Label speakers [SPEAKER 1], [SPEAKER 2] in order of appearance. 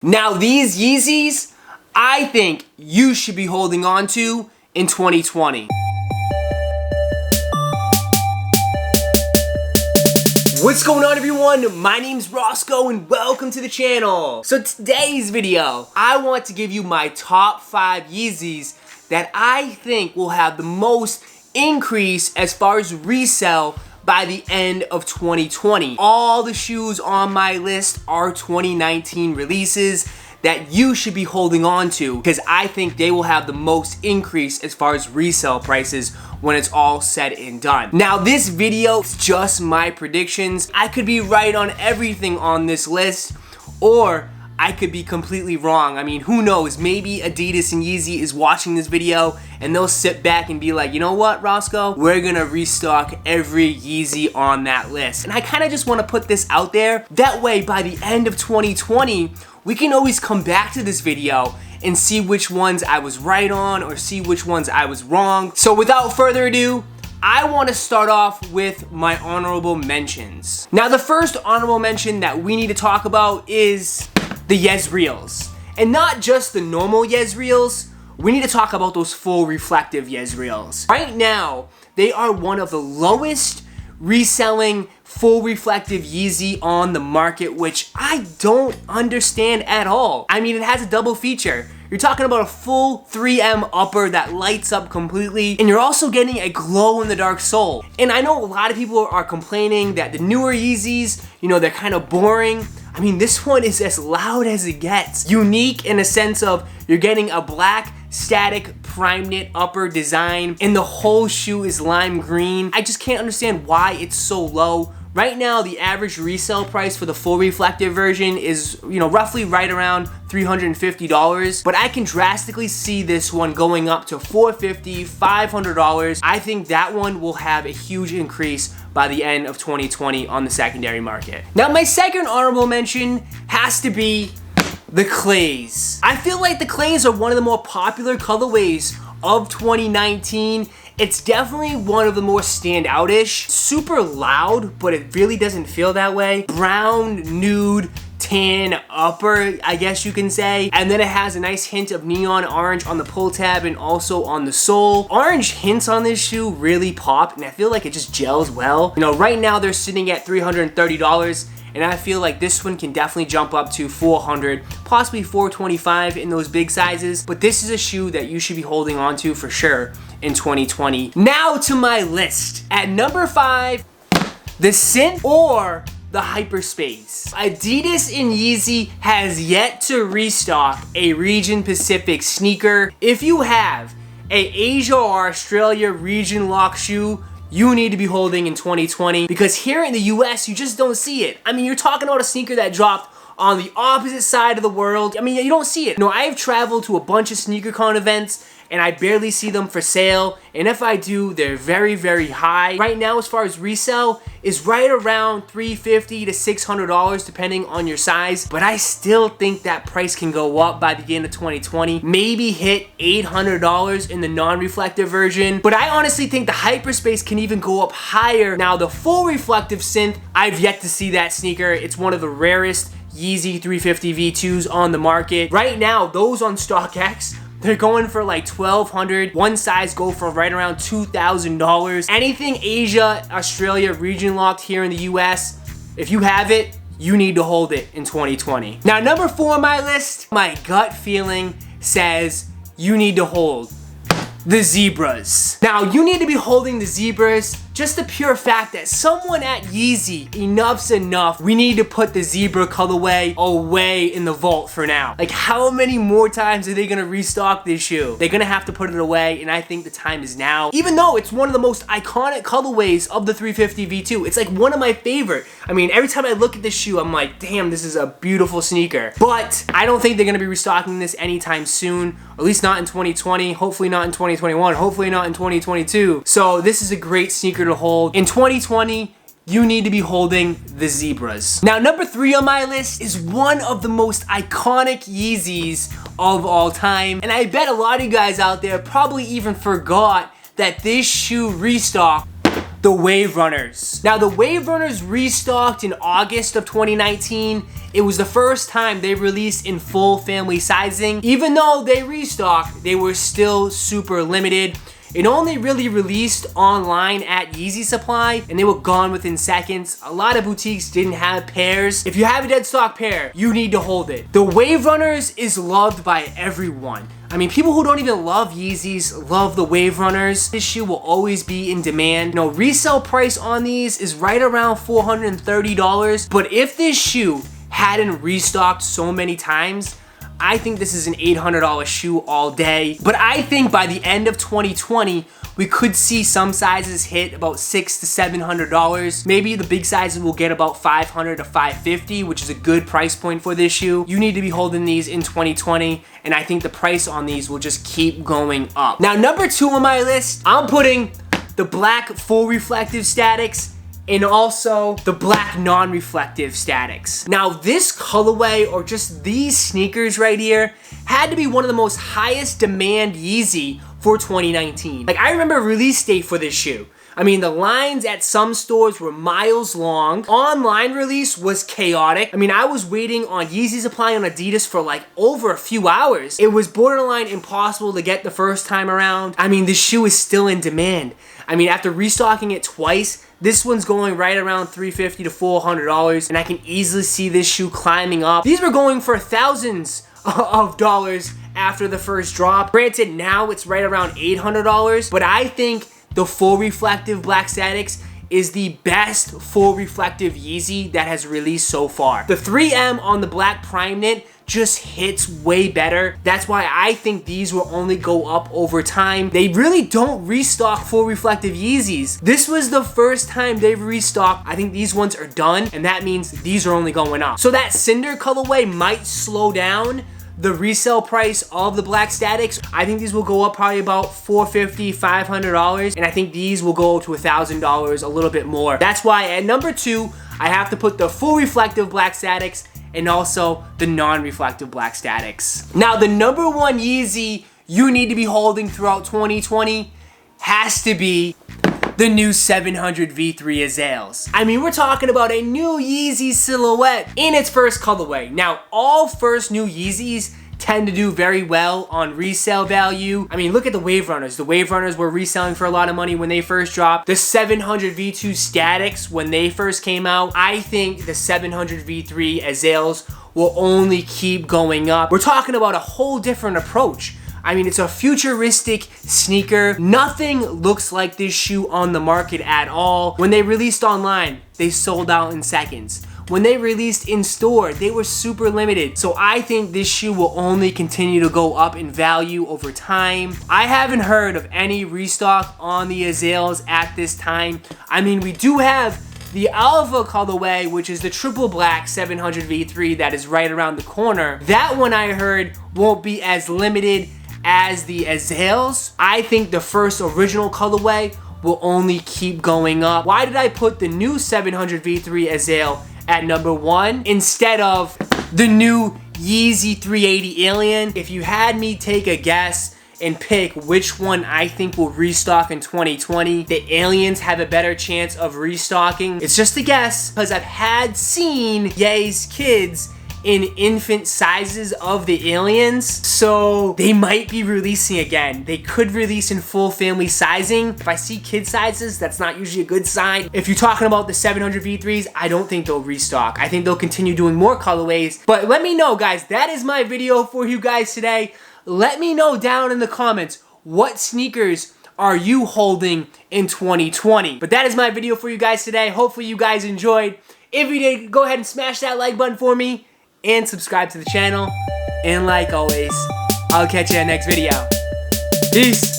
[SPEAKER 1] Now these Yeezys, I think you should be holding on to in 2020. What's going on, everyone? My name's Roscoe and welcome to the channel. So today's video, I want to give you my top 5 Yeezys that I think will have the most increase as far as resale by the end of 2020. All the shoes on my list are 2019 releases that you should be holding on to because I think they will have the most increase as far as resale prices when it's all said and done. Now this video is just my predictions. I could be right on everything on this list, or I could be completely wrong. I mean, who knows? Maybe Adidas and Yeezy is watching this video and they'll sit back and be like, you know what, Roscoe? We're gonna restock every Yeezy on that list. And I kind of just want to put this out there. That way, by the end of 2020, we can always come back to this video and see which ones I was right on or see which ones I was wrong. So without further ado, I want to start off with my honorable mentions. Now the first honorable mention that we need to talk about is the Yeezys. And not just the normal Yeezys, we need to talk about those full reflective Yeezys. Right now, they are one of the lowest reselling full reflective Yeezy on the market, which I don't understand at all. I mean, it has a double feature. You're talking about a full 3M upper that lights up completely, and you're also getting a glow-in-the-dark sole. And I know a lot of people are complaining that the newer Yeezys, you know, they're kind of boring. I mean, this one is as loud as it gets. Unique in a sense of you're getting a black static prime knit upper design and the whole shoe is lime green. I just can't understand why it's so low. Right now, the average resale price for the full reflective version is, you know, roughly right around $350, but I can drastically see this one going up to $450, $500. I think that one will have a huge increase by the end of 2020 on the secondary market. Now, my second honorable mention has to be the clays. I feel like the clays are one of the more popular colorways of 2019. It's definitely one of the more standout-ish. Super loud, but it really doesn't feel that way. Brown, nude, tan upper, I guess you can say. And then it has a nice hint of neon orange on the pull tab and also on the sole. Orange hints on this shoe really pop, and I feel like it just gels well. You know, right now they're sitting at $330. And I feel like this one can definitely jump up to $400, possibly $425 in those big sizes. But this is a shoe that you should be holding on to for sure in 2020. Now to my list. At number 5, the Synth or the Hyperspace. Adidas and Yeezy has yet to restock a region Pacific sneaker. If you have a Asia or Australia region lock shoe, you need to be holding in 2020 because here in the US, you just don't see it. I mean, you're talking about a sneaker that dropped on the opposite side of the world. I mean, you don't see it. You know, I've traveled to a bunch of SneakerCon events and I barely see them for sale. And if I do, they're very, very high. Right now, as far as resale, is right around $350 to $600 depending on your size. But I still think that price can go up by the end of 2020. Maybe hit $800 in the non-reflective version. But I honestly think the Hyperspace can even go up higher. Now, the full reflective Synth, I've yet to see that sneaker. It's one of the rarest Yeezy 350 V2s on the market. Right now, those on StockX, they're going for like $1,200. One size go for right around $2,000. Anything Asia, Australia, region locked here in the US, if you have it, you need to hold it in 2020. Now, number 4 on my list, my gut feeling says you need to hold the Zebras. Now, you need to be holding the Zebras. Just the pure fact that someone at Yeezy, enough's enough. We need to put the zebra colorway away in the vault for now. Like, how many more times are they gonna restock this shoe? They're gonna have to put it away, and I think the time is now. Even though it's one of the most iconic colorways of the 350 V2, it's like one of my favorite. I mean, every time I look at this shoe, I'm like, damn, this is a beautiful sneaker. But I don't think they're gonna be restocking this anytime soon, at least not in 2020, hopefully not in 2021, hopefully not in 2022. So this is a great sneaker to hold. In 2020, you need to be holding the Zebras. Now, number 3 on my list is one of the most iconic Yeezys of all time. And I bet a lot of you guys out there probably even forgot that this shoe restocked the Wave Runners. Now, the Wave Runners restocked in August of 2019. It was the first time they released in full family sizing. Even though they restocked, they were still super limited. It only really released online at Yeezy Supply, and they were gone within seconds. A lot of boutiques didn't have pairs. If you have a dead stock pair, you need to hold it. The Wave Runners is loved by everyone. I mean, people who don't even love Yeezys love the Wave Runners. This shoe will always be in demand. You know, resale price on these is right around $430, but if this shoe hadn't restocked so many times, I think this is an $800 shoe all day. But I think by the end of 2020, we could see some sizes hit about $600 to $700. Maybe the big sizes will get about $500 to $550, which is a good price point for this shoe. You need to be holding these in 2020, and I think the price on these will just keep going up. Now, number 2 on my list, I'm putting the black full reflective statics and also the black non-reflective statics. Now, this colorway, or just these sneakers right here, had to be one of the most highest demand Yeezy for 2019. Like, I remember release date for this shoe. I mean, the lines at some stores were miles long. Online release was chaotic. I mean, I was waiting on Yeezy Supply on Adidas for like over a few hours. It was borderline impossible to get the first time around. I mean, this shoe is still in demand. I mean, after restocking it twice, this one's going right around $350 to $400, and I can easily see this shoe climbing up. These were going for thousands of dollars after the first drop. Granted, now it's right around $800, but I think the full reflective black statics is the best full reflective Yeezy that has released so far. The 3M on the black prime knit just hits way better. That's why I think these will only go up over time. They really don't restock full reflective Yeezys. This was the first time they've restocked. I think these ones are done, and that means these are only going up. So that cinder colorway might slow down the resale price of the black statics. I think these will go up probably about $450, $500, and I think these will go to $1,000, a little bit more. That's why at number 2, I have to put the full reflective black statics and also the non-reflective black statics. Now, the number 1 Yeezy you need to be holding throughout 2020 has to be the new 700 V3 Azales. I mean, we're talking about a new Yeezy silhouette in its first colorway. Now, all first new Yeezys tend to do very well on resale value. I mean, look at the Wave Runners. The Wave Runners were reselling for a lot of money when they first dropped. The 700 V2 Statics, when they first came out, I think the 700 V3 Azales will only keep going up. We're talking about a whole different approach. I mean, it's a futuristic sneaker. Nothing looks like this shoe on the market at all. When they released online, they sold out in seconds. When they released in store, they were super limited. So I think this shoe will only continue to go up in value over time. I haven't heard of any restock on the Azales at this time. I mean, we do have the Alpha colorway, which is the triple black 700 V3 that is right around the corner. That one I heard won't be as limited as the Azales. I think the first original colorway will only keep going up. Why did I put the new 700 V3 Azale at number 1 instead of the new Yeezy 380 Alien? If you had me take a guess and pick which one I think will restock in 2020, the Aliens have a better chance of restocking. It's just a guess, because I've had seen Ye's kids in infant sizes of the Aliens, so they might be releasing again. They could release in full family sizing. If I see kid sizes, that's not usually a good sign. If you're talking about the 700 V3s, I don't think they'll restock. I think they'll continue doing more colorways. But let me know, guys. That is my video for you guys today. Let me know down in the comments, what sneakers are you holding in 2020? But that is my video for you guys today. Hopefully you guys enjoyed. If you did, go ahead and smash that like button for me and subscribe to the channel. And like always, I'll catch you in the next video. Peace.